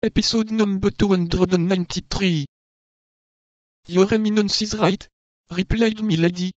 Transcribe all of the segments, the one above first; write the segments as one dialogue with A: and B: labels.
A: Episode number 293. Your Eminence is right, replied Milady.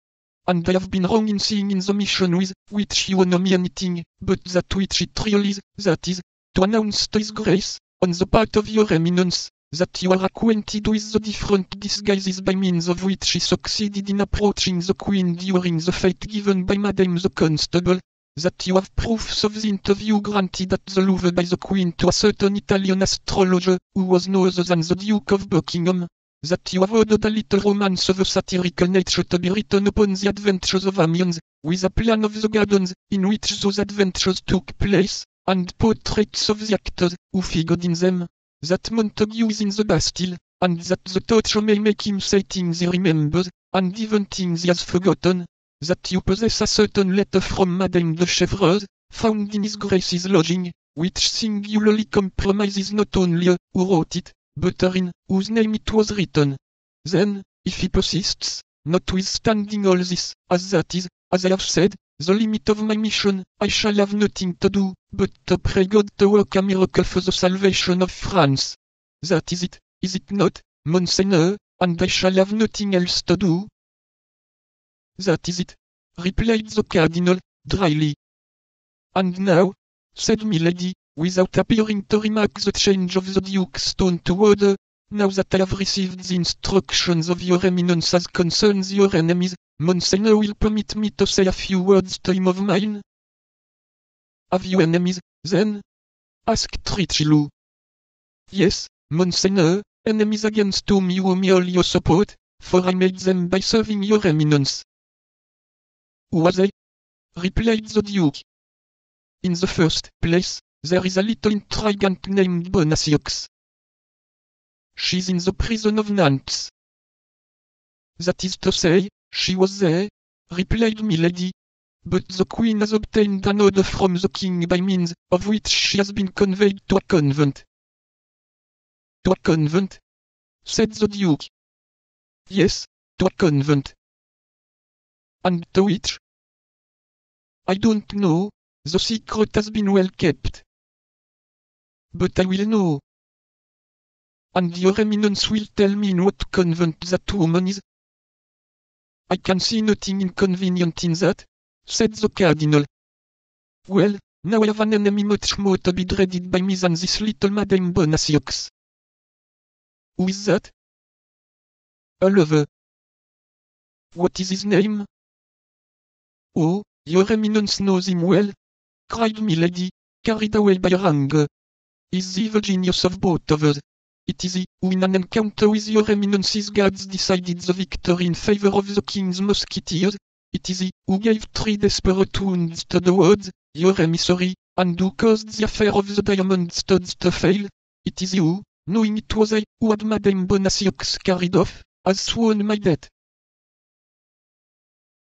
A: And I have been wrong in seeing in the mission with which you know me anything, but that which it really is, that is, to announce to His Grace, on the part of Your Eminence, that you are acquainted with the different disguises by means of which she succeeded in approaching the Queen during the fate given by Madame the Constable, that you have proofs of the interview granted at the Louvre by the Queen to a certain Italian astrologer, who was no other than the Duke of Buckingham, that you have ordered a little romance of a satirical nature to be written upon the adventures of Amiens, with a plan of the gardens, in which those adventures took place, and portraits of the actors, who figured in them, that Montague is in the Bastille, and that the torture may make him say things he remembers, and even things he has forgotten, that you possess a certain letter from Madame de Chevreuse, found in His Grace's lodging, which singularly compromises not only her who wrote it, but her in whose name it was written. Then, if he persists, notwithstanding all this, as that is, as I have said, the limit of my mission, I shall have nothing to do, but to pray God to work a miracle for the salvation of France. That is it not, Monseigneur, and I shall have nothing else to do? That is it, replied the Cardinal, dryly. And now, said Milady, without appearing to remark the change of the Duke's tone toward her, now that I have received the instructions of Your Eminence as concerns your enemies, Monseigneur will permit me to say a few words to him of mine. Have you enemies, then? Asked Richelieu. Yes, Monseigneur, enemies against whom you owe me all your support, for I made them by serving Your Eminence. Who are they? Replied the Duke. In the first place, there is a little intriguant named Bonacieux. She's in the prison of Nantes. That is to say, she was there, replied Milady. But the Queen has obtained an order from the King by means of which she has been conveyed to a convent. To a convent? Said the Duke. Yes, to a convent. And to which? I don't know, the secret has been well kept. But I will know. And Your Eminence will tell me in what convent that woman is? I can see nothing inconvenient in that, said the Cardinal. Well, now I have an enemy much more to be dreaded by me than this little Madame Bonacieux. Who is that? A lover. What is his name? Oh, Your Eminence knows him well, cried Milady, carried away by her anger. He's the evil genius of both of us. It is he who in an encounter with Your Eminence's guards decided the victory in favor of the King's musketeers. It is he who gave 3 desperate wounds to the wards, your emissary, and who caused the affair of the diamond studs to fail. It is he who, knowing it was I who had Madame Bonacieux carried off, has sworn my death,